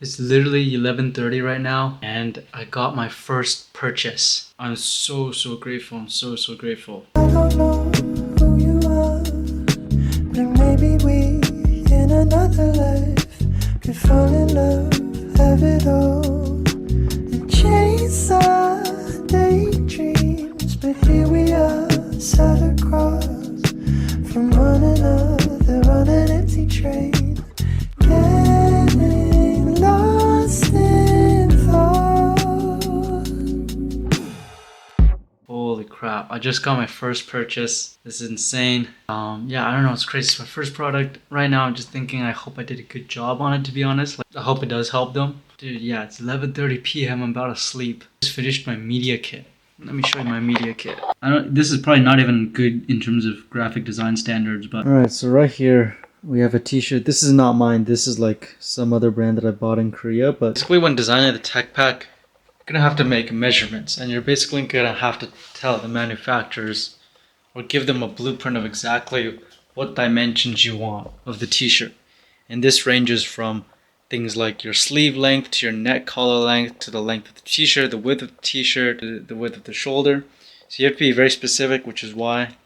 It's literally 11:30 right now, and I got my first purchase. I'm so grateful. I'm so grateful. I don't know who you are, but maybe we in another life could fall in love, have it all, and chase our daydreams. But here we are, sat across from one another on an empty train, getting lost in thought. Holy crap, I just got my first purchase. This is insane. Yeah, I don't know, it's crazy. It's my first product. Right now I'm just thinking I hope I did a good job on it, to be honest. Like, I hope it does help them. Dude, yeah, it's 11:30 p.m. I'm about to sleep. Just finished my media kit. Let me show you my media kit. This is probably not even good in terms of graphic design standards, but alright, so right here we have a t-shirt. This is not mine. This is like some other brand that I bought in Korea, but basically when designing the tech pack, you're gonna have to make measurements, and you're basically gonna have to tell the manufacturers or give them a blueprint of exactly what dimensions you want of the t-shirt. And this ranges from things like your sleeve length to your neck collar length to the length of the t-shirt, the width of the t-shirt, the width of the shoulder. So you have to be very specific, which is why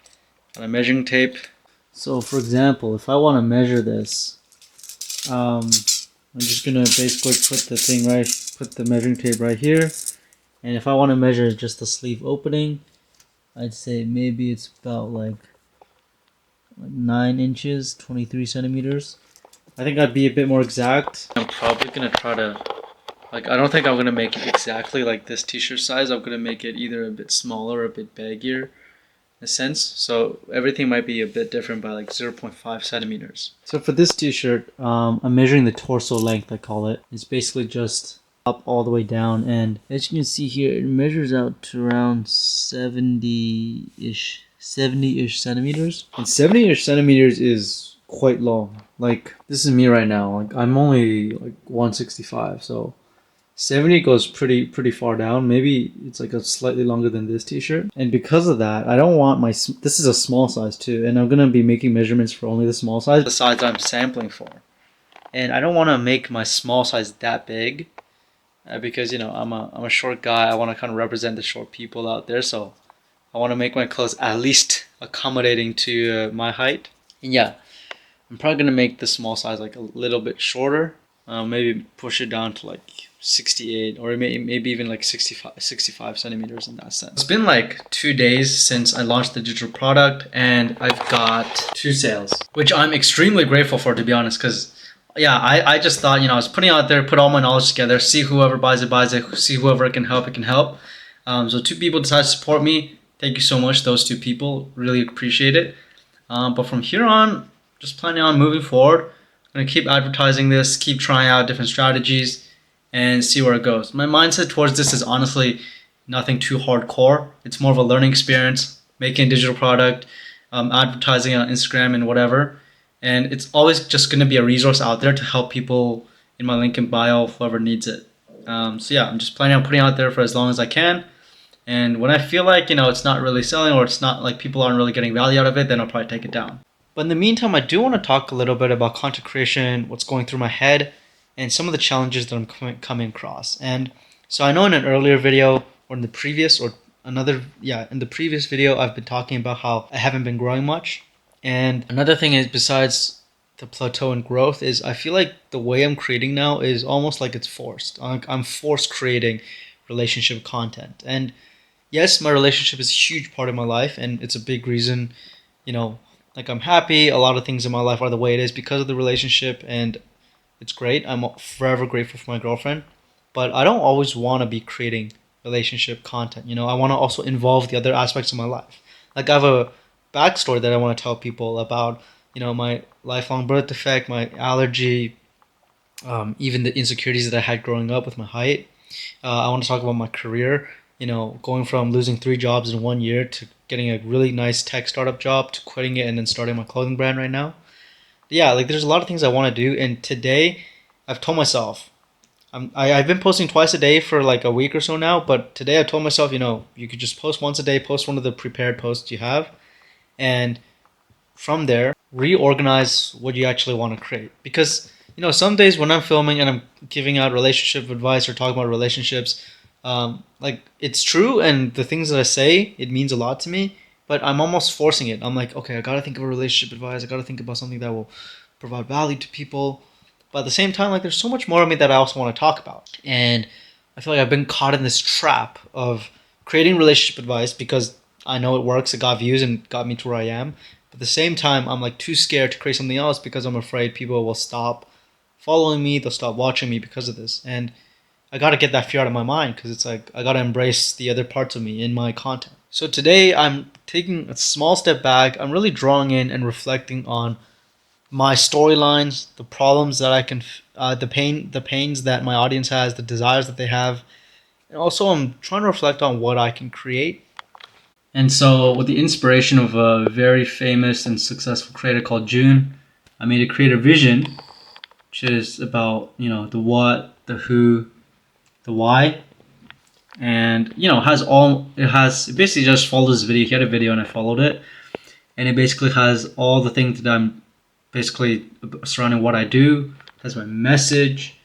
on a measuring tape. So for example, if I want to measure this, I'm just gonna basically put the measuring tape right here, and if I want to measure just the sleeve opening, I'd say maybe it's about like 9 inches, 23 centimeters. I think I'd be a bit more exact. I'm probably gonna try to, like, I don't think I'm gonna make it exactly like this t-shirt size. I'm gonna make it either a bit smaller or a bit baggier in a sense. So everything might be a bit different by like 0.5 centimeters. So for this t-shirt, I'm measuring the torso length, I call it. It's basically just up all the way down, and as you can see here, it measures out to around 70-ish centimeters. And 70-ish centimeters is quite long. Like, this is me right now. Like, I'm only like 165, so 70 goes pretty far down. Maybe it's like a slightly longer than this t-shirt. And because of that, I don't want this is a small size too, and I'm gonna be making measurements for only the small size, the size I'm sampling for. And I don't want to make my small size that big, because you know I'm a short guy. I want to kind of represent the short people out there, so I want to make my clothes at least accommodating to my height. And yeah, I'm probably gonna make the small size like a little bit shorter. Maybe push it down to like 68 or maybe even like 65 centimeters in that sense. It's been like 2 days since I launched the digital product, and I've got 2 sales, which I'm extremely grateful for, to be honest, because yeah, I just thought, you know, I was putting out there, put all my knowledge together, see whoever buys it, see whoever it can help. So 2 people decided to support me. Thank you so much, those 2 people. Really appreciate it. But from here on, just planning on moving forward. I'm going to keep advertising this, keep trying out different strategies, and see where it goes. My mindset towards this is honestly nothing too hardcore. It's more of a learning experience, making a digital product, advertising on Instagram and whatever. And it's always just going to be a resource out there to help people in my link in bio, whoever needs it. So yeah, I'm just planning on putting it out there for as long as I can. And when I feel like, you know, it's not really selling, or it's not like people aren't really getting value out of it, then I'll probably take it down. But in the meantime, I do want to talk a little bit about content creation, what's going through my head, and some of the challenges that I'm coming across. And so I know in an earlier video, or in the previous video, I've been talking about how I haven't been growing much. And another thing is, besides the plateau in growth, is I feel like the way I'm creating now is almost like it's forced. I'm forced creating relationship content. And yes, my relationship is a huge part of my life, and it's a big reason, you know, like, I'm happy. A lot of things in my life are the way it is because of the relationship, and it's great. I'm forever grateful for my girlfriend. But I don't always want to be creating relationship content. You know, I want to also involve the other aspects of my life. Like, I have a backstory that I want to tell people about, you know, my lifelong birth defect, my allergy, even the insecurities that I had growing up with my height. I want to talk about my career, you know, going from losing 3 jobs in 1 year to getting a really nice tech startup job to quitting it and then starting my clothing brand right now. Yeah, like, there's a lot of things I want to do, and today I've told myself, I've been posting twice a day for like a week or so now, but today I told myself, you know, you could just post once a day, post one of the prepared posts you have, and from there, reorganize what you actually want to create. Because some days when I'm filming and I'm giving out relationship advice or talking about relationships, like it's true, and the things that I say, it means a lot to me. But I'm almost forcing it. I'm like, okay, I gotta think of a relationship advice. I gotta think about something that will provide value to people. But at the same time, like there's so much more of me that I also want to talk about, and I feel like I've been caught in this trap of creating relationship advice because I know it works. It got views and got me to where I am. But at the same time, I'm like too scared to create something else because I'm afraid people will stop following me. They'll stop watching me because of this. And I gotta get that fear out of my mind because it's like I gotta embrace the other parts of me in my content. So today I'm taking a small step back. I'm really drawing in and reflecting on my storylines, the problems that I can, the pains that my audience has, the desires that they have, and also I'm trying to reflect on what I can create. And so, with the inspiration of a very famous and successful creator called June, I made a creator vision, which is about the what, the who, the why, and it basically just follows this video. He had a video and I followed it, and it basically has all the things that I'm basically surrounding what I do. It has my message,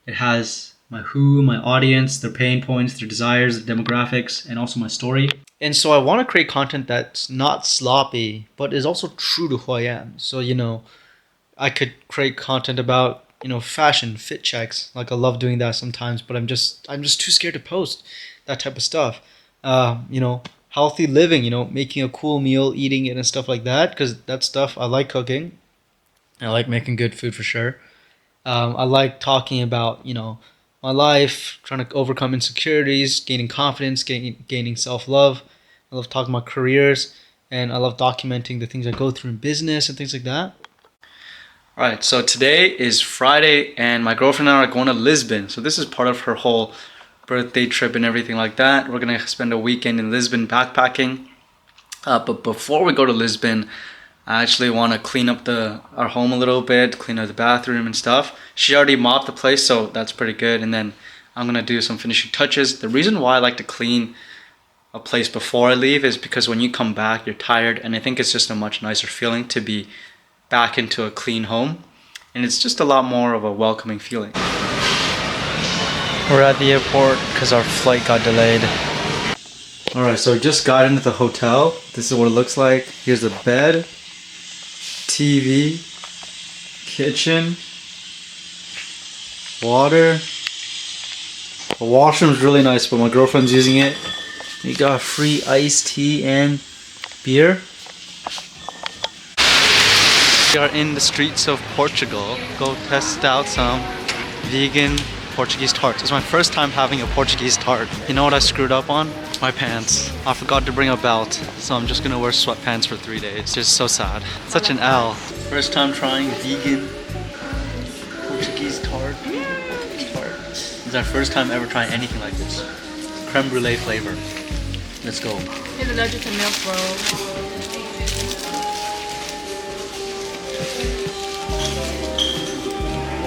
it has my who, my audience, their pain points, their desires, their demographics, and also my story. And so I want to create content that's not sloppy, but is also true to who I am. So, I could create content about, fashion, fit checks. Like I love doing that sometimes, but I'm just too scared to post that type of stuff. Healthy living, making a cool meal, eating it and stuff like that, because that stuff I like cooking. I like making good food for sure. I like talking about, my life, trying to overcome insecurities, gaining confidence, gaining self love. I love talking about careers, and I love documenting the things I go through in business and things like that. All right, so today is Friday, and my girlfriend and I are going to Lisbon. So this is part of her whole birthday trip and everything like that. We're gonna spend a weekend in Lisbon backpacking. But before we go to Lisbon, I actually want to clean up our home a little bit, clean up the bathroom and stuff. She already mopped the place, so that's pretty good. And then I'm gonna do some finishing touches. The reason why I like to clean a place before I leave is because when you come back, you're tired, and I think it's just a much nicer feeling to be back into a clean home, and it's just a lot more of a welcoming feeling. We're at the airport because our flight got delayed. Alright, so we just got into the hotel. This is what it looks like. Here's the bed, TV, kitchen, water. The washroom's really nice, but my girlfriend's using it. We got free iced tea and beer. We are in the streets of Portugal. Go test out some vegan Portuguese tarts. It's my first time having a Portuguese tart. You know what I screwed up on? My pants. I forgot to bring a belt, so I'm just gonna wear sweatpants for 3 days. It's just so sad. Such an L. First time trying vegan Portuguese tart. It's our first time ever trying anything like this. Creme brulee flavor. Let's go. Here's allergic to milk, bro.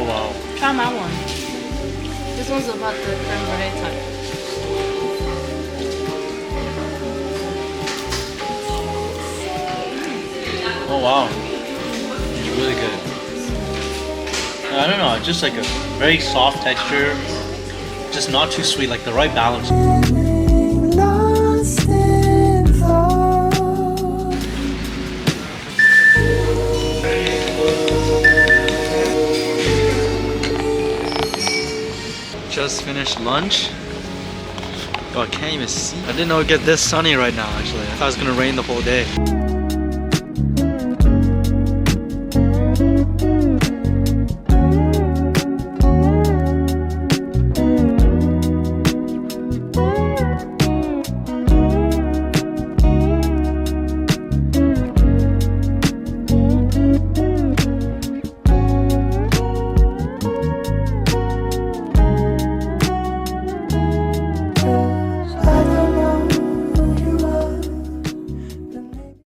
Oh wow. Try my one. This one's about the creme brulee type. Oh wow. It's really good. I don't know, it's just like a very soft texture. Just not too sweet, like the right balance. Lost in thought. Just finished lunch. Oh, I can't even see. I didn't know it'd get this sunny right now, actually. I thought it was gonna rain the whole day.